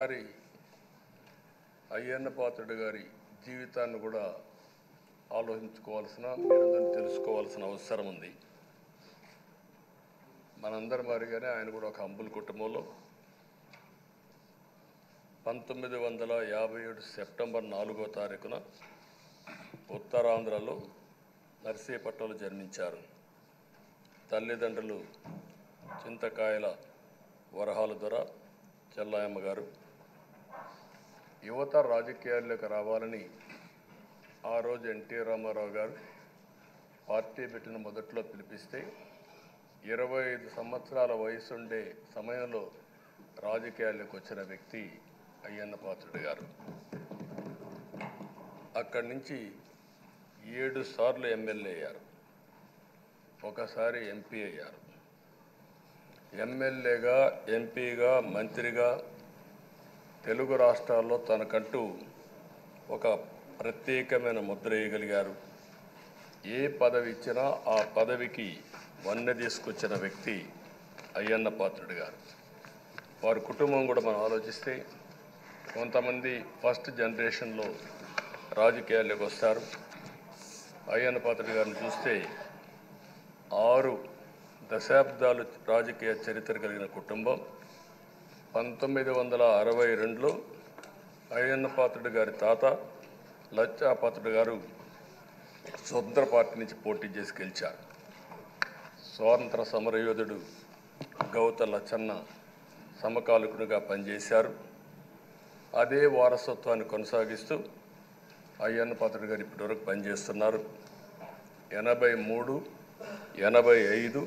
గారి అయ్యన్న పాత్రుడు గారి జీవితాన్ని కూడా ఆలోచించుకోవాల్సిన మీరందరూ తెలుసుకోవాల్సిన అవసరం ఉంది. మనందరి మాదిరిగానే ఆయన కూడా ఒక హంబుల్ కుటుంబంలో 1957 సెప్టెంబర్ 4వ తారీఖున ఉత్తరాంధ్రలో నర్సీపట్నంలో జన్మించారు. తల్లిదండ్రులు చింతకాయల వరహాల దొర చెల్లాయమ్మ గారు. యువత రాజకీయాల్లోకి రావాలని ఆ రోజు ఎన్టీ రామారావు గారు పార్టీ పెట్టిన మొదట్లో పిలిపిస్తే 25 సంవత్సరాల వయసుండే సమయంలో రాజకీయాల్లోకి వచ్చిన వ్యక్తి అయ్యన్న పాత్రుడు గారు. అక్కడి నుంచి 7 సార్లు ఎమ్మెల్యే అయ్యారు, ఒకసారి ఎంపీ అయ్యారు. ఎమ్మెల్యేగా, ఎంపీగా, మంత్రిగా తెలుగు రాష్ట్రాల్లో తనకంటూ ఒక ప్రత్యేకమైన ముద్ర వేయగలిగారు. ఏ పదవి ఇచ్చినా ఆ పదవికి వన్నె తీసుకొచ్చిన వ్యక్తి అయ్యన్న పాత్రుడు గారు. వారి కుటుంబం కూడా మనం ఆలోచిస్తే కొంతమంది ఫస్ట్ జనరేషన్లో రాజకీయాల్లోకి వస్తారు. అయ్యన్న పాత్రుడు గారిని చూస్తే 6 దశాబ్దాలు రాజకీయ చరిత్ర కలిగిన కుటుంబం. 1962లో అయ్యన్న పాత్రుడు గారి తాత లచ్చా పాత్రుడు గారు స్వతంత్ర పార్టీ నుంచి పోటీ చేసి గెలిచారు. స్వాతంత్ర సమరయోధుడు గౌత లచ్చన్న సమకాలికునిగా పనిచేశారు. అదే వారసత్వాన్ని కొనసాగిస్తూ అయ్యన్న పాత్రుడు గారు ఇప్పటివరకు పనిచేస్తున్నారు. 83, 85,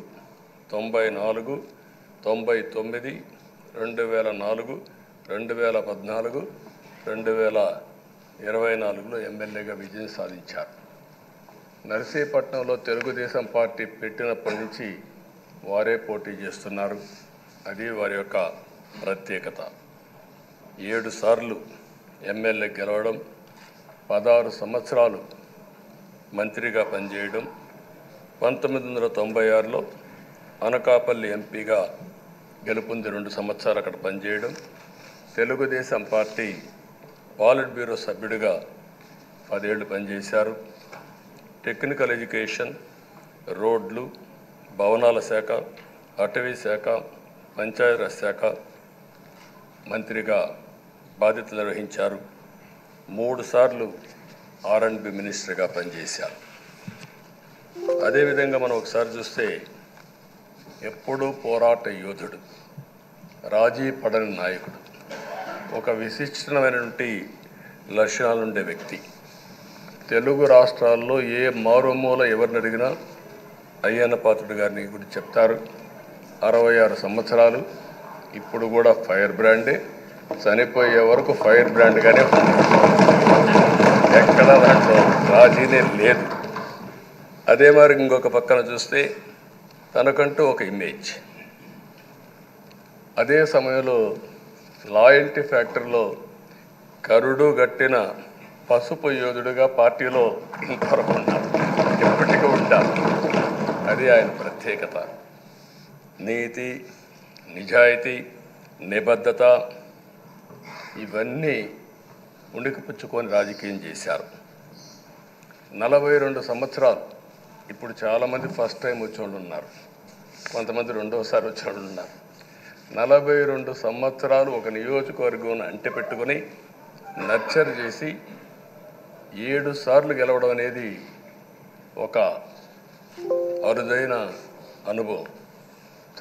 94, 99, 2004, 2014, 2024లో ఎమ్మెల్యేగా విజయం సాధించారు. నర్సీపట్నంలో తెలుగుదేశం పార్టీ పెట్టినప్పటి నుంచి వారే పోటీ చేస్తున్నారు. అది వారి యొక్క ప్రత్యేకత. 7 సార్లు ఎమ్మెల్యే గెలవడం, 16 సంవత్సరాలు మంత్రిగా పనిచేయడం, 1996లో అనకాపల్లి ఎంపీగా గెలుపొంది 2 సంవత్సరాలు అక్కడ పనిచేయడం, తెలుగుదేశం పార్టీ పాలిట్ బ్యూరో సభ్యుడిగా 10 ఏళ్ళు పనిచేశారు. టెక్నికల్ ఎడ్యుకేషన్, రోడ్లు, భవనాల శాఖ, అటవీ శాఖ, పంచాయతీరాజ్ శాఖ మంత్రిగా బాధ్యతలు నిర్వహించారు. 3 సార్లు R&B మినిస్టర్గా పనిచేశారు. అదేవిధంగా మనం ఒకసారి చూస్తే ఎప్పుడూ పోరాట యోధుడు, రాజీ పడని నాయకుడు, ఒక విశిష్టమైనటువంటి లక్షణాలుండే వ్యక్తి. తెలుగు రాష్ట్రాల్లో ఏ మారుమూల ఎవరిని అడిగినా అయ్యన్న పాత్రుడు గారిని గురించి చెప్తారు. 66 సంవత్సరాలు, ఇప్పుడు కూడా ఫైర్ బ్రాండే, చనిపోయే వరకు ఫైర్ బ్రాండ్గానే ఎక్కడ దాంట్లో రాజీనే లేదు. అదే మరి ఇంకొక పక్కన చూస్తే తనకంటూ ఒక ఇమేజ్. అదే సమయంలో లాయల్టీ ఫ్యాక్టరీలో కరుడు గట్టిన పసుపు యోధుడుగా పార్టీలో ఇంతవరకు ఉన్నారు, ఎప్పటికీ ఉంటారు. అది ఆయన ప్రత్యేకత. నీతి, నిజాయితీ, నిబద్ధత ఇవన్నీ ఉణికిపుచ్చుకొని రాజకీయం చేశారు. 42 సంవత్సరాలు. ఇప్పుడు చాలామంది ఫస్ట్ టైం వచ్చేవాళ్ళు ఉన్నారు, కొంతమంది రెండోసారి వచ్చేవాళ్ళు ఉన్నారు. 42 సంవత్సరాలు ఒక నియోజకవర్గం అంటిపెట్టుకొని నర్చర్ చేసి 7 సార్లు గెలవడం అనేది ఒక అరుదైన అనుభవం.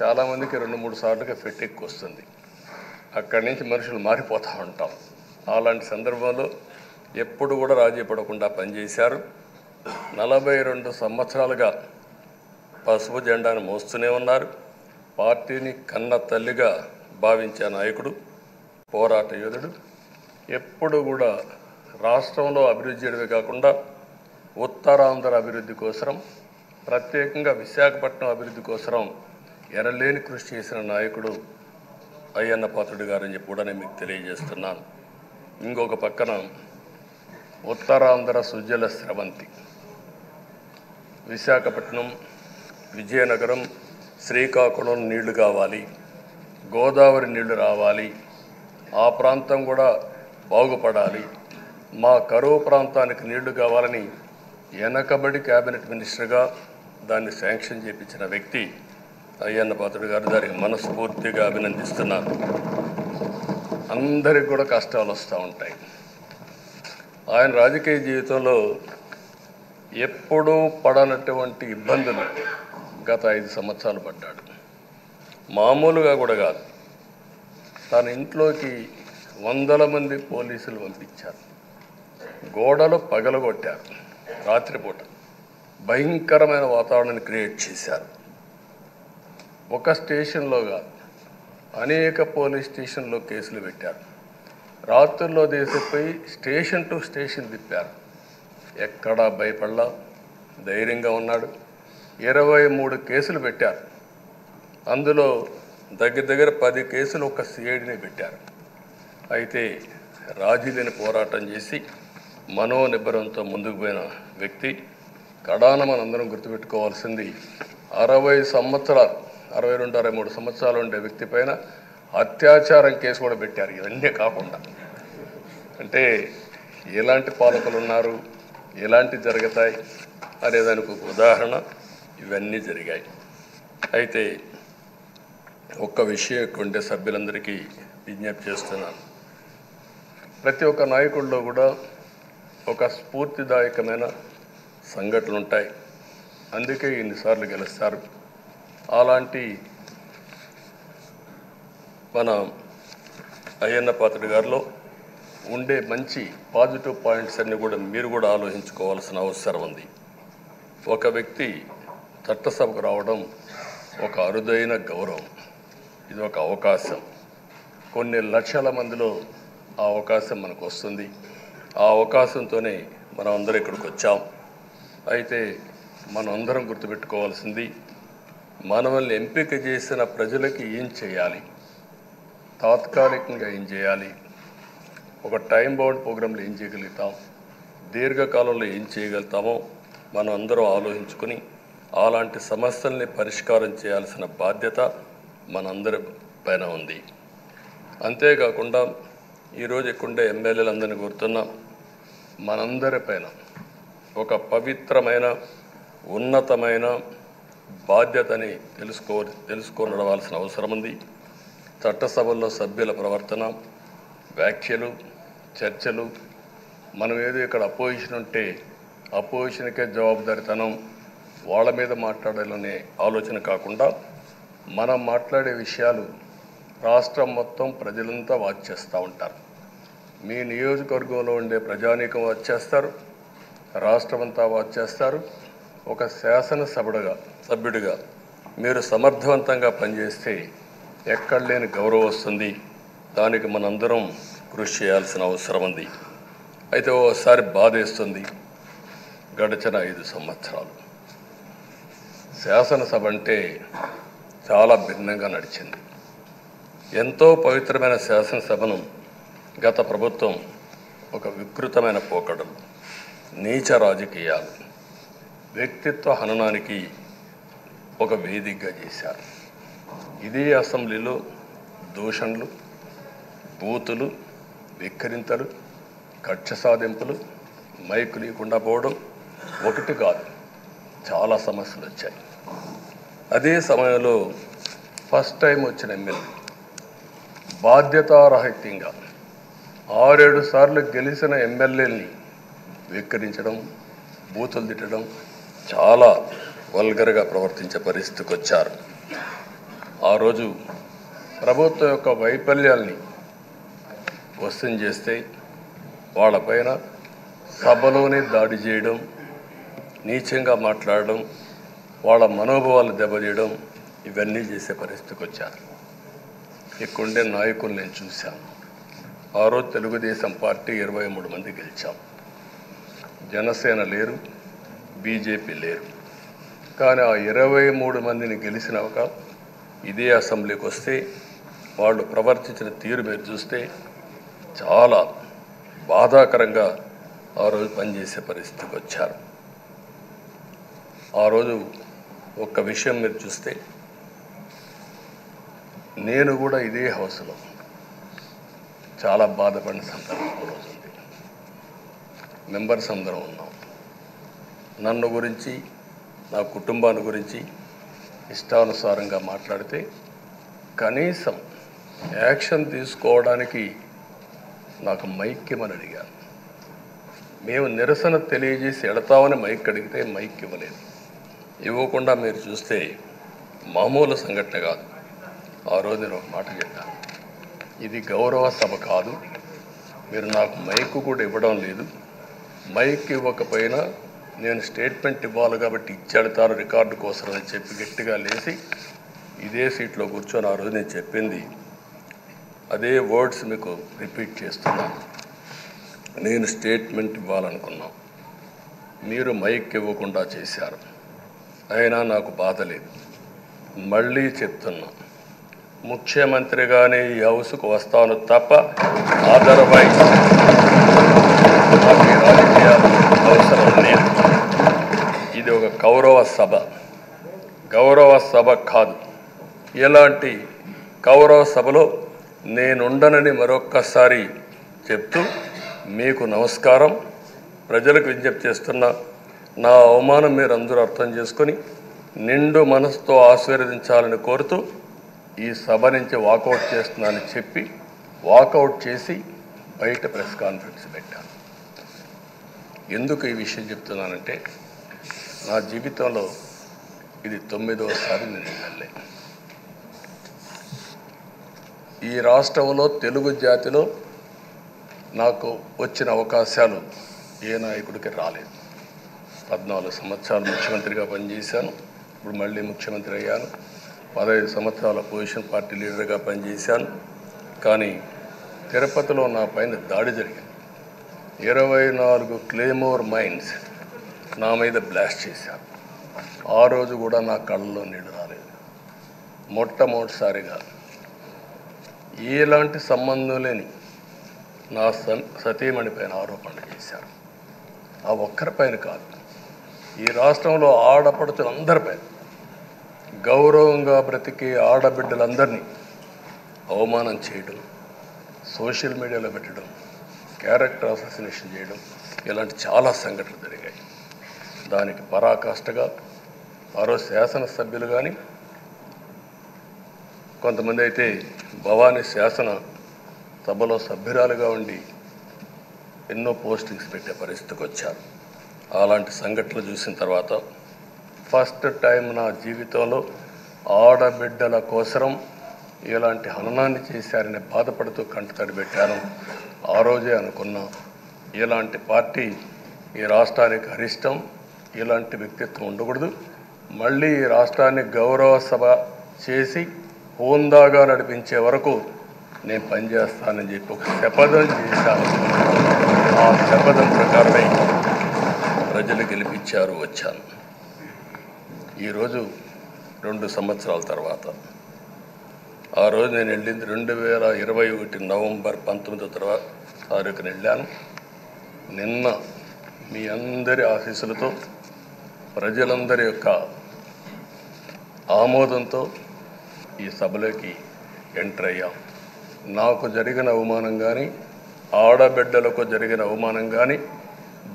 చాలామందికి 2-3 సార్లుగా ఫెట్టెక్కి వస్తుంది. అక్కడి నుంచి మనుషులు మారిపోతూ ఉంటాం. అలాంటి సందర్భంలో ఎప్పుడు కూడా రాజీ పడకుండా పనిచేశారు. 42 సంవత్సరాలుగా పసుపు జెండాను మోస్తూనే ఉన్నారు. పార్టీని కన్న తల్లిగా భావించే నాయకుడు, పోరాట యోధుడు. ఎప్పుడు కూడా రాష్ట్రంలో అభివృద్ధి చేయడమే కాకుండా ఉత్తరాంధ్ర అభివృద్ధి కోసం, ప్రత్యేకంగా విశాఖపట్నం అభివృద్ధి కోసం ఎనలేని కృషి చేసిన నాయకుడు అయ్యన్న పాత్రుడు గారని చెప్పి కూడా నేను మీకు తెలియజేస్తున్నాను. ఇంకొక పక్కన ఉత్తరాంధ్ర సుజల స్రవంతి, విశాఖపట్నం, విజయనగరం, శ్రీకాకుళం నీళ్లు కావాలి, గోదావరి నీళ్లు రావాలి, ఆ ప్రాంతం కూడా బాగుపడాలి, మా కరువు ప్రాంతానికి నీళ్లు కావాలని వెనకబడి క్యాబినెట్ మినిస్టర్గా దాన్ని శాంక్షన్ చేయించిన వ్యక్తి అయ్యన్న పాత్రుడు గారు. దానికి మనస్ఫూర్తిగా అభినందిస్తున్నాను. అందరికి కూడా కష్టాలు వస్తూ ఉంటాయి. ఆయన రాజకీయ జీవితంలో ఎప్పుడూ పడనటువంటి ఇబ్బందులు గత 5 సంవత్సరాలు పడ్డాడు. మామూలుగా కూడా కాదు, తన ఇంట్లోకి వందల మంది పోలీసులు పంపించారు, గోడలు పగలగొట్టారు, రాత్రిపూట భయంకరమైన వాతావరణాన్ని క్రియేట్ చేశారు. ఒక స్టేషన్లో కాదు, అనేక పోలీస్ స్టేషన్లో కేసులు పెట్టారు. రాత్రుల్లో దేశపోయి స్టేషన్ టు స్టేషన్ తిప్పారు. ఎక్కడా భయపడలా, ధైర్యంగా ఉన్నాడు. 23 కేసులు పెట్టారు. అందులో దగ్గర 10 కేసులు ఒక సిఐడిని పెట్టారు. అయితే రాజీలేని పోరాటం చేసి మనోనిబ్బరంతో ముందుకు పోయిన వ్యక్తి. కడాన మనందరం గుర్తుపెట్టుకోవాల్సింది 60 సంవత్సరాలు, 62, 63 సంవత్సరాలు ఉండే వ్యక్తి పైన అత్యాచారం కేసు కూడా పెట్టారు. ఇవన్నీ కాకుండా అంటే ఎలాంటి పాలకులు ఉన్నారు, ఎలాంటి జరుగుతాయి అనేదానికి ఒక ఉదాహరణ ఇవన్నీ జరిగాయి. అయితే ఒక్క విషయం ఉండే సభ్యులందరికీ విజ్ఞప్తి చేస్తున్నాను. ప్రతి ఒక్క నాయకుల్లో కూడా ఒక స్ఫూర్తిదాయకమైన సంఘటనలు ఉంటాయి, అందుకే ఇన్నిసార్లు గెలుస్తారు. అలాంటి మన అయ్యన్న పాత్రుడు గారిలో ఉండే మంచి పాజిటివ్ పాయింట్స్ అన్నీ కూడా మీరు కూడా ఆలోచించుకోవాల్సిన అవసరం ఉంది. ఒక వ్యక్తి చట్టసభకు రావడం ఒక అరుదైన గౌరవం, ఇది ఒక అవకాశం. కొన్ని లక్షల మందిలో ఆ అవకాశం మనకు వస్తుంది. ఆ అవకాశంతోనే మనం అందరం ఇక్కడికి వచ్చాం. అయితే మనం అందరం గుర్తుపెట్టుకోవాల్సింది, మనల్ని ఎంపిక చేసిన ప్రజలకి ఏం చేయాలి, తాత్కాలికంగా ఏం చేయాలి, ఒక టైం బౌండ్ ప్రోగ్రాంలో ఏం చేయగలుగుతాం, దీర్ఘకాలంలో ఏం చేయగలుగుతామో మనం అందరం ఆలోచించుకుని అలాంటి సమస్యల్ని పరిష్కారం చేయాల్సిన బాధ్యత మనందరి పైన ఉంది. అంతేకాకుండా ఈరోజు ఇక్కడుండే ఎమ్మెల్యేలందరినీ కోరుతున్నాం, మనందరి పైన ఒక పవిత్రమైన ఉన్నతమైన బాధ్యతని తెలుసుకొని నడవాల్సిన అవసరం ఉంది. చట్టసభల్లో సభ్యుల ప్రవర్తన, వ్యాఖ్యలు, చర్చలు, మనం ఏదో ఇక్కడ అపోజిషన్ ఉంటే అపోజిషన్కే జవాబుదారితనం, వాళ్ళ మీద మాట్లాడాలనే ఆలోచన కాకుండా మనం మాట్లాడే విషయాలు రాష్ట్రం మొత్తం ప్రజలంతా వాచ్ చేస్తూ ఉంటారు. మీ నియోజకవర్గంలో ఉండే ప్రజానీకం వాచ్ చేస్తారు, రాష్ట్రమంతా వాచ్ చేస్తారు. ఒక సభ్యుడిగా మీరు సమర్థవంతంగా పనిచేస్తే ఎక్కడ లేని గౌరవం వస్తుంది. దానికి మనందరం కృషి చేయాల్సిన అవసరం ఉంది. అయితే ఓసారి బాధేస్తుంది, గడిచిన 5 సంవత్సరాలు శాసనసభ అంటే చాలా భిన్నంగా నడిచింది. ఎంతో పవిత్రమైన శాసనసభను గత ప్రభుత్వం ఒక వికృతమైన పోకడలు, నీచ రాజకీయాలు, వ్యక్తిత్వ హననానికి ఒక వేదికగా చేశారు. ఇదే అసెంబ్లీలో దూషణలు, బూతులు, వెక్కిరింతలు, కక్ష సాధింపులు, మైకు లేకుండా పోవడం ఒకటి కాదు, చాలా సమస్యలు వచ్చాయి. అదే సమయంలో ఫస్ట్ టైం వచ్చిన ఎమ్మెల్యే బాధ్యతారాహిత్యంగా 6-7 సార్లు గెలిచిన ఎమ్మెల్యేని వెక్కిరించడం, బూతులు తిట్టడం, చాలా వల్గర్గా ప్రవర్తించే పరిస్థితికి వచ్చారు. ఆ రోజు ప్రభుత్వం యొక్క వైఫల్యాల్ని క్వశ్చన్ చేస్తే వాళ్ళపైన సభలోనే దాడి చేయడం, నీచంగా మాట్లాడడం, వాళ్ళ మనోభావాలు దెబ్బతీయడం, ఇవన్నీ చేసే పరిస్థితికి వచ్చారు. ఇక్కడుండే నాయకులు నేను చూశాను. ఆ రోజు తెలుగుదేశం పార్టీ 23 మంది గెలిచాం. జనసేన లేరు, బీజేపీ లేరు. కానీ ఆ 23 మందిని గెలిచినాక ఇదే అసెంబ్లీకి వస్తే వాళ్ళు ప్రవర్తించిన తీరు మీరు చూస్తే చాలా బాధాకరంగా ఆ రోజు పనిచేసే పరిస్థితికి వచ్చారు. ఆ రోజు ఒక్క విషయం మీరు చూస్తే, నేను కూడా ఇదే హౌస్లో చాలా బాధపడిన సందర్భం రోజు ఉంది. మెంబర్స్ అందరం ఉన్నాం. నన్ను గురించి, నా కుటుంబాన్ని గురించి ఇష్టానుసారంగా మాట్లాడితే కనీసం యాక్షన్ తీసుకోవడానికి నాకు మైక్ ఇవ్వమని అడిగాను. మేము నిరసన తెలియజేసి వెళతామని మైక్ అడిగితే మైక్ ఇవ్వలేదు. ఇవ్వకుండా మీరు చూస్తే మామూలు సంఘటన కాదు. ఆ రోజు నేను ఒక మాట చెప్పాను, ఇది గౌరవ సభ కాదు, మీరు నాకు మైక్ కూడా ఇవ్వడం లేదు, మైక్ ఇవ్వకపోయినా నేను స్టేట్మెంట్ ఇవ్వాలి కాబట్టి ఇచ్చేడతాను రికార్డు కోసం అని చెప్పి గట్టిగా లేచి ఇదే సీట్లో కూర్చొని ఆ రోజు నేను చెప్పింది అదే వర్డ్స్ మీకు రిపీట్ చేస్తున్నాను. నేను స్టేట్మెంట్ ఇవ్వాలనుకున్నాను, మీరు మైక్ ఇవ్వకుండా చేశారు. అయినా నాకు బాధ లేదు. మళ్ళీ చెప్తున్నా, ముఖ్యమంత్రిగానే ఈ హౌస్కు వస్తాను తప్ప అదర్వైజ్ నాకు ఈ రాజకీయాలు అవసరం లేదు. ఇది ఒక గౌరవ సభ కాదు. ఇలాంటి గౌరవ సభలో నేనుండనని మరొక్కసారి చెప్తూ మీకు నమస్కారం. ప్రజలకు విజ్ఞప్తి చేస్తున్నా, నా అవమానం మీరు అందరూ అర్థం చేసుకొని నిండు మనసుతో ఆశీర్వదించాలని కోరుతూ ఈ సభ నుంచి వాకౌట్ చేస్తున్నానని చెప్పి వాకౌట్ చేసి బయట ప్రెస్ కాన్ఫరెన్స్ పెట్టాను. ఎందుకు ఈ విషయం చెప్తున్నానంటే, నా జీవితంలో ఇది 9వసారి నేను ఎమ్మెల్యే. ఈ రాష్ట్రంలో తెలుగు జాతిలో నాకు వచ్చిన అవకాశాలు ఏ నాయకుడికి రాలేదు. 14 సంవత్సరాలు ముఖ్యమంత్రిగా పనిచేశాను. ఇప్పుడు మళ్ళీ ముఖ్యమంత్రి అయ్యాను. 15 సంవత్సరాల పొజిషన్ పార్టీ లీడర్గా పనిచేశాను. కానీ తిరుపతిలో నా పైన దాడి జరిగింది. 24 క్లేమోర్ మైన్స్ నా మీద బ్లాస్ట్ చేశారు. ఆ రోజు కూడా నా కళ్ళలో నీళ్ళు రాలేదు. మొట్టమొదటిసారిగా ఎలాంటి సంబంధం లేని నా సతీమణి పైన ఆరోపణలు చేశారు. ఆ ఒక్కరిపైన కాదు, ఈ రాష్ట్రంలో ఆడపడుచులందరిపైన, గౌరవంగా బ్రతికే ఆడబిడ్డలందరినీ అవమానం చేయడం, సోషల్ మీడియాలో పెట్టడం, క్యారెక్టర్ అసాసినేషన్ చేయడం, ఇలాంటి చాలా సంఘటనలు జరిగాయి. దానికి పరాకాష్ఠగా ఆ రోజు శాసనసభ్యులు కానీ, కొంతమంది అయితే భవానీ శాసన సభలో సభ్యురాలుగా ఉండి ఎన్నో పోస్టింగ్స్ పెట్టే పరిస్థితికి వచ్చారు. అలాంటి సంఘటనలు చూసిన తర్వాత ఫస్ట్ టైం నా జీవితంలో ఆడబిడ్డల కోసరం ఇలాంటి హననాన్ని చేశారని బాధపడుతూ కంటతడి పెట్టాను. ఆ రోజే అనుకున్నా, ఇలాంటి పార్టీ ఈ రాష్ట్రానికి అరిష్టం, ఇలాంటి వ్యక్తిత్వం ఉండకూడదు. మళ్ళీ ఈ రాష్ట్రాన్ని గౌరవ సభ చేసి హోందాగా నడిపించే వరకు నేను పనిచేస్తానని చెప్పి ఒక శపథం చేశాను. ఆ శపథం ప్రకారమే ప్రజలు గెలిపించారు, వచ్చాను. ఈరోజు 2 సంవత్సరాల తర్వాత, ఆ రోజు నేను వెళ్ళింది 2021 నవంబర్ 19వ తారీఖున వెళ్ళాను. నిన్న మీ అందరి ఆశీస్సులతో, ప్రజలందరి యొక్క ఆమోదంతో ఈ సభలోకి ఎంటర్ అయ్యాం. నాకు జరిగిన అవమానం కానీ, ఆడబిడ్డలకు జరిగిన అవమానం కానీ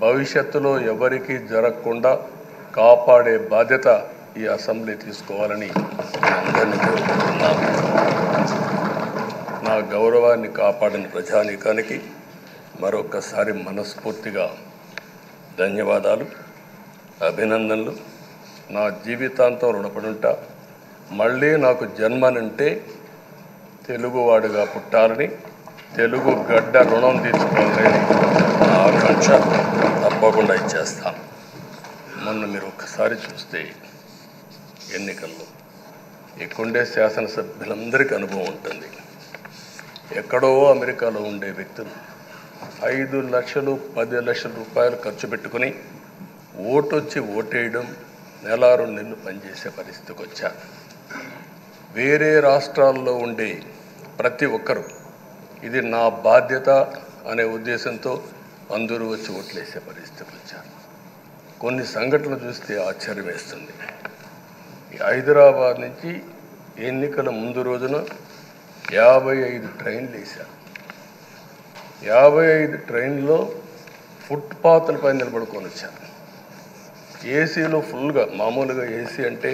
భవిష్యత్తులో ఎవరికీ జరగకుండా కాపాడే బాధ్యత ఈ అసెంబ్లీ తీసుకోవాలని అందరినీ కోరుకుంటున్నాను. నా గౌరవాన్ని కాపాడిన ప్రజానీకానికి మరొకసారి మనస్ఫూర్తిగా ధన్యవాదాలు, అభినందనలు. నా జీవితాంతం రుణపడి ఉంటా. మళ్ళీ నాకు జన్మనంటే తెలుగువాడిగా పుట్టాలని, తెలుగు గడ్డ రుణం తీర్చుకోవాలని నా ఆకాంక్ష. తప్పకుండా ఇచ్చేస్తాను. మొన్న మీరు ఒక్కసారి చూస్తే ఎన్నికల్లో ఇక్కడుండే శాసనసభ్యులందరికీ అనుభవం ఉంటుంది. ఎక్కడో అమెరికాలో ఉండే వ్యక్తులు 5 లక్షలు 10 లక్షల రూపాయలు ఖర్చు పెట్టుకుని ఓటొచ్చి ఓటేయడం, 1-2 నెలలు పనిచేసే పరిస్థితికి వచ్చారు. వేరే రాష్ట్రాల్లో ఉండే ప్రతి ఒక్కరూ ఇది నా బాధ్యత అనే ఉద్దేశంతో అందరూ వచ్చి ఓట్లేసే పరిస్థితికి వచ్చారు. కొన్ని సంఘటనలు చూస్తే ఆశ్చర్యం వేస్తుంది. హైదరాబాద్ నుంచి ఎన్నికల ముందు రోజున 55 ట్రైన్లు వేశారు. 55 ట్రైన్లో ఫుట్పాత్ల పైన నిలబడుకొని వచ్చాను. ఏసీలో ఫుల్గా, మామూలుగా ఏసీ అంటే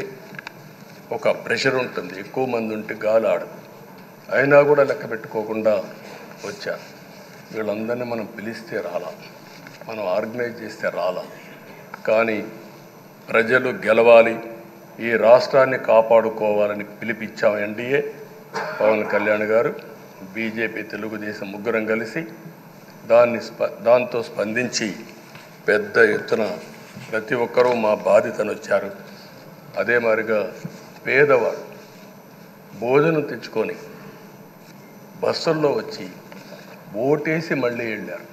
ఒక ప్రెషర్ ఉంటుంది, ఎక్కువ మంది ఉంటే గాలి ఆడదు. అయినా కూడా లెక్క పెట్టుకోకుండా వచ్చాను. వీళ్ళందరినీ మనం పిలిస్తే రాలా, మనం ఆర్గనైజ్ చేస్తే రాలా. కానీ ప్రజలు గెలవాలి, ఈ రాష్ట్రాన్ని కాపాడుకోవాలని పిలిపించాం. ఎన్డీఏ, పవన్ కళ్యాణ్ గారు, బీజేపీ, తెలుగుదేశం ముగ్గురం కలిసి దాంతో స్పందించి పెద్ద ఎత్తున ప్రతి ఒక్కరూ మా బాధ్యతను వచ్చారు. అదే మాదిరిగా పేదవాడు భోజనం తెచ్చుకొని బస్సుల్లో వచ్చి ఓటేసి మళ్ళీ వెళ్ళారు.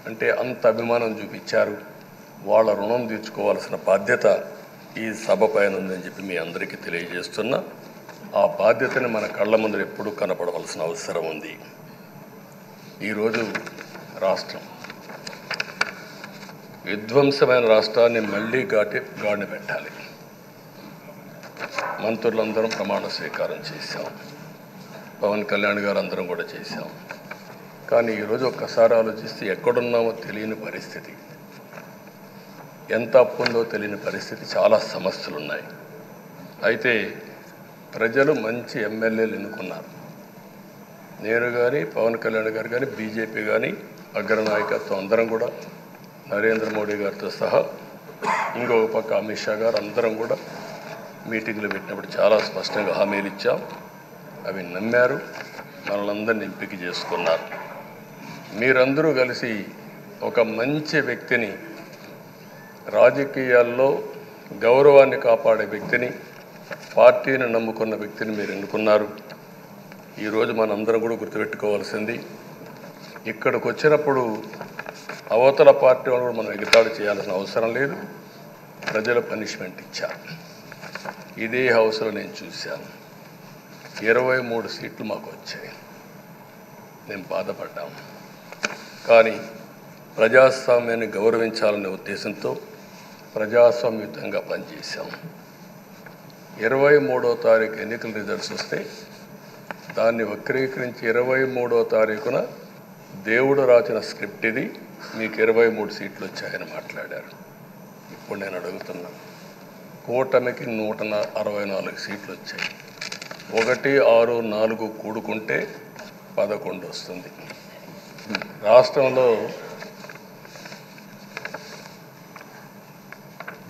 అంటే అంత అభిమానం చూపించారు. వాళ్ళ రుణం తీర్చుకోవాల్సిన బాధ్యత ఈ సభ పైన ఉందని చెప్పి మీ అందరికీ తెలియజేస్తున్నా. ఆ బాధ్యతని మన కళ్ళ ముందు ఎప్పుడూ కనపడవలసిన అవసరం ఉంది. ఈరోజు రాష్ట్రం విధ్వంసమైన రాష్ట్రాన్ని మళ్ళీ గాడిన పెట్టాలి. మంత్రులందరం ప్రమాణ స్వీకారం చేశాం, పవన్ కళ్యాణ్ గారు అందరం కూడా చేశాం. కానీ ఈరోజు ఒక్కసారి ఆలోచిస్తే ఎక్కడున్నామో తెలియని పరిస్థితి, ఎంత అప్పు ఉందో తెలియని పరిస్థితి, చాలా సమస్యలు ఉన్నాయి. అయితే ప్రజలు మంచి ఎమ్మెల్యేలు ఎన్నుకున్నారు. నేను కానీ, పవన్ కళ్యాణ్ గారు కానీ, బీజేపీ కానీ, అగ్రనాయకత్వం అందరం కూడా, నరేంద్ర మోడీ గారితో సహా ఇంకొక పక్క అమిత్ షా గారు అందరం కూడా మీటింగ్లు పెట్టినప్పుడు చాలా స్పష్టంగా హామీలు ఇచ్చాం. అవి నమ్మారు, మనలందరినీ ఎంపిక చేసుకున్నారు. మీరందరూ కలిసి ఒక మంచి వ్యక్తిని, రాజకీయాల్లో గౌరవాన్ని కాపాడే వ్యక్తిని, పార్టీని నమ్ముకున్న వ్యక్తిని మీరు ఎన్నుకున్నారు. ఈరోజు మనందరం కూడా గుర్తుపెట్టుకోవాల్సింది, ఇక్కడికి వచ్చినప్పుడు అవతల పార్టీ వాళ్ళు కూడా మనం ఎగతాళి చేయాల్సిన అవసరం లేదు. ప్రజలు పనిష్మెంట్ ఇచ్చారు. ఇదే హౌస్లో నేను చూశాను, 23 సీట్లు మాకు వచ్చాయి. నేను బాధపడ్డాము. కానీ ప్రజాస్వామ్యాన్ని గౌరవించాలనే ఉద్దేశంతో ప్రజాస్వామ్యుతంగా పనిచేశాం. 23వ తారీఖు ఎన్నికల రిజల్ట్స్ వస్తే దాన్ని వక్రీకరించి 23వ తారీఖున దేవుడు రాసిన స్క్రిప్ట్ ఇది, మీకు 23 సీట్లు వచ్చాయని మాట్లాడారు. ఇప్పుడు నేను అడుగుతున్నాను, కూటమికి 164 సీట్లు వచ్చాయి. 1, 6, 4 కూడుకుంటే 11 వస్తుంది. రాష్ట్రంలో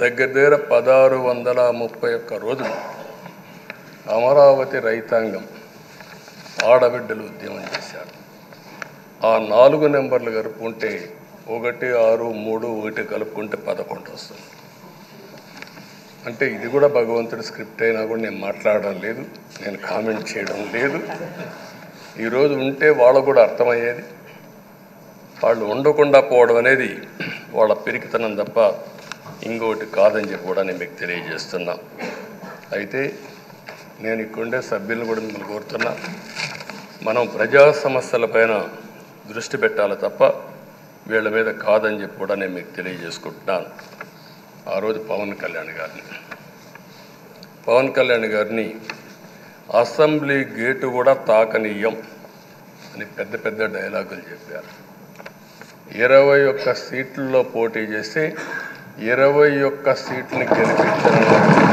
దగ్గర 1631 రోజులు అమరావతి రైతాంగం ఆడబిడ్డలు ఉద్యమం చేశారు. ఆ 4 నెంబర్లు కలుపుకుంటే 1, 6, 3, 1 కలుపుకుంటే 11 వస్తుంది. అంటే ఇది కూడా భగవంతుడి స్క్రిప్ట్ అయినా కూడా నేను మాట్లాడడం లేదు, నేను కామెంట్ చేయడం లేదు. ఈరోజు ఉంటే వాళ్ళకు కూడా అర్థమయ్యేది. వాళ్ళు ఉండకుండా పోవడం అనేది వాళ్ళ పిరికితనం తప్ప ఇంకోటి కాదని చెప్పి కూడా నేను మీకు తెలియజేస్తున్నా. అయితే నేను ఇక్కడుండే సభ్యులను కూడా మిమ్మల్ని కోరుతున్నా, మనం ప్రజా సమస్యలపైన దృష్టి పెట్టాలి తప్ప వీళ్ళ మీద కాదని చెప్పి కూడా నేను మీకు తెలియజేసుకుంటున్నాను. ఆ రోజు పవన్ కళ్యాణ్ గారిని అసెంబ్లీ గేటు కూడా తాకనీయం అని పెద్ద పెద్ద డైలాగులు చెప్పారు. 21 సీట్లలో పోటీ చేసి 21 సీట్లని గెలిపించారు.